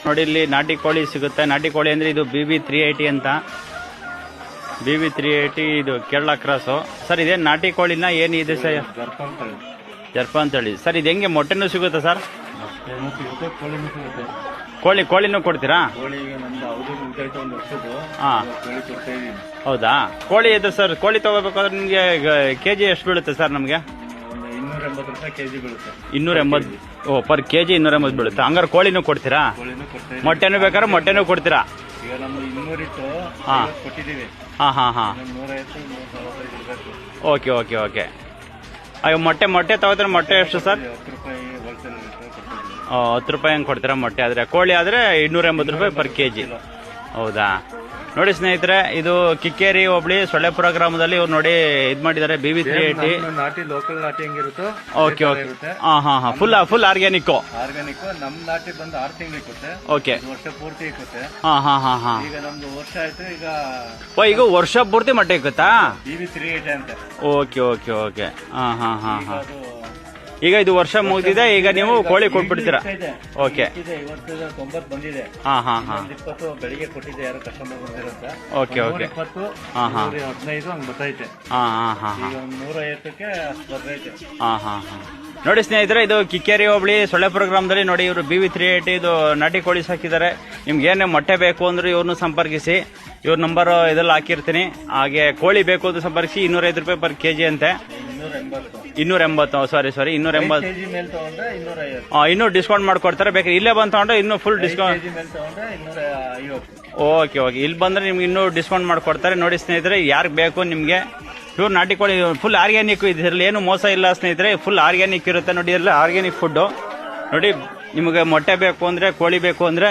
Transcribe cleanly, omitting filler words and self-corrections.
ನೋಡಿ ಇಲ್ಲಿ ನಾಟಿ ಕೋಳಿ ಸಿಗುತ್ತೆ. ನಾಟಿ ಕೋಳಿ ಅಂದ್ರೆ ಇದು BB380 ಅಂತ. BB380 ಇದು ಕೇರಳ ಕ್ರಾಸು. ಸರ್ ಇದೇನು ನಾಟಿ ಕೋಳಿನ ಏನಿದೆ ಸರ್? ಜರ್ಪ ಅಂತ ಹೇಳಿ ಸರ್. ಇದು ಹೆಂಗೆ ಮೊಟ್ಟೆನೂ ಸಿಗುತ್ತೆ ಸರ್? ಕೋಳಿನೂ ಕೊಡ್ತೀರಾ? ಹಾ, ಹೌದಾ. ಕೋಳಿ ಇದೆ ಸರ್. ಕೋಳಿ ತಗೋಬೇಕಾದ್ರೆ ನಿಮ್ಗೆ ಕೆಜಿ ಎಷ್ಟು ಬೀಳುತ್ತೆ ಸರ್? ನಮ್ಗೆ 280. ಓ, ಪರ್ ಕೆಜಿ 280 ಬೀಳುತ್ತೆ. ಹಂಗಾರೆ ಕೋಳಿನೂ ಕೊಡ್ತೀರಾ? ಮೊಟ್ಟೆನೂ ಬೇಕಾದ್ರೆ ಮೊಟ್ಟೆನೂ ಕೊಡ್ತೀರಾ? ಹಾ ಹಾ ಹಾ ಹಾ. Okay okay okay. ಅಯ್ಯೋ, ಮೊಟ್ಟೆ ತಗೋತಾರೆ. ಮೊಟ್ಟೆ ಎಷ್ಟು ಸರ್? 10 ರೂಪಾಯಿ ಹಂಗೆ ಕೊಡ್ತೀರಾ ಮೊಟ್ಟೆ ಆದರೆ. ಕೋಳಿ ಆದರೆ 280 ರೂಪಾಯಿ ಪರ್ ಕೆಜಿ. ಹೌದಾ. ನೋಡಿ ಸ್ನೇಹಿತರೆ, ಇದು ಕಿಕ್ಕೇರಿ ಹೋಬಳಿ ಸೊಳ್ಳೆಪುರ ಗ್ರಾಮದಲ್ಲಿ ಇವ್ರು ನೋಡಿ ಇದ್ ಮಾಡಿದ್ದಾರೆ. BB380 ನಾಟಿ, ಲೋಕಲ್ ನಾಟಿ ಹೆಂಗಿರುತ್ತೋ. Okay okay. ಹಾ ಹಾ ಹಾ. Full organic. ನಮ್ ನಾಟಿ ಬಂದು 6 ತಿಂಗಳು ಇಕ್ಕುತ್ತೆ. ಓಕೆ. ವರ್ಷ ಪೂರ್ತಿ ಇಕ್ಕುತ್ತೆ. ಹಾ ಹಾ ಹಾ ಹಾ. ಈಗ ನಮ್ದು ವರ್ಷ ಆಯ್ತು. ಈಗ ವರ್ಷ ಪೂರ್ತಿ ಮೊಟ್ಟೆ ಇಕ್ಕುತ್ತಾ? BB380 ಅಂತ. Okay okay okay. ಹಾ ಹಾ ಹಾ ಹಾ. ಈಗ ಇದು ವರ್ಷ ಮುಗಿದಿದೆ. ಈಗ ನೀವು ಕೋಳಿ ಕೊಟ್ಬಿಡ್ತೀರಾ? ಓಕೆ. 90 ಬಂದಿದೆ. ಹಾ ಹಾ ಹಾ. 20 ಬೆಳಿಗ್ಗೆ ಕೊಟ್ಟಿದ್ದೆ, ಯಾರು ಕಸ್ಟಮರ್ ಬಂದಿರಂತ. Okay okay. 20, ಹಾ ಹಾ. 15 ಹಂಗ್ ಬರ್ತೈತೆ. ಹಾ ಹಾ ಹಾ ಹಾ. 150ಕ್ಕೆ ಬರ್ತೈತೆ. ಹಾ ಹಾ ಹಾ. ನೋಡಿ ಸ್ನೇಹಿತರೆ, ಇದು ಕಿಕ್ಕೇರಿ ಹೋಬಳಿ ಸೊಳ್ಳೆಪುರ ಗ್ರಾಮದಲ್ಲಿ ನೋಡಿ ಇವರು BB380 ಇದು ನಾಟಿ ಕೋಳಿ ಸಾಕಿದ್ದಾರೆ. ನಿಮ್ಗೆ ಏನೇ ಮೊಟ್ಟೆ ಬೇಕು ಅಂದ್ರೆ ಇವ್ರನ್ನ ಸಂಪರ್ಕಿಸಿ. ಇವ್ರ ನಂಬರ್ ಇದೆಲ್ಲ ಹಾಕಿರ್ತೀನಿ. ಹಾಗೆ ಕೋಳಿ ಬೇಕು ಅಂತ ಸಂಪರ್ಕಿಸಿ. 205 ರೂಪಾಯಿ ಪರ್ ಕೆಜಿ ಅಂತೆ. 280. ಸಾರಿ 280. ಇನ್ನೂ ಡಿಸ್ಕೌಂಟ್ ಮಾಡ್ಕೊಡ್ತಾರೆ. ಬೇಕಾದ್ರೆ ಇಲ್ಲೇ ಬಂದು ತಗೊಂಡ್ರೆ ಇನ್ನೂ ಫುಲ್ ಡಿಸ್ಕೌಂಟ್. Okay okay. ಇಲ್ಲಿ ಬಂದ್ರೆ ನಿಮ್ಗೆ ಇನ್ನೂ ಡಿಸ್ಕೌಂಟ್ ಮಾಡ್ಕೊಡ್ತಾರೆ. ನೋಡಿ ಸ್ನೇಹಿತರೆ, ಯಾರಿಗೆ ಬೇಕು ನಿಮ್ಗೆ ಪ್ಯೂರ್ ನಾಟಿ ಕೋಳಿ, ಫುಲ್ ಆರ್ಗ್ಯಾನಿಕ್. ಇದರಲ್ಲಿ ಏನು ಮೋಸ ಇಲ್ಲ ಸ್ನೇಹಿತರೆ. ಫುಲ್ ಆರ್ಗ್ಯಾನಿಕ್ ಇರುತ್ತೆ ನೋಡಿ. ಎಲ್ಲ ಆರ್ಗ್ಯಾನಿಕ್ ಫುಡ್ ನೋಡಿ. ನಿಮಗೆ ಮೊಟ್ಟೆ ಬೇಕು ಅಂದ್ರೆ, ಕೋಳಿ ಬೇಕು ಅಂದ್ರೆ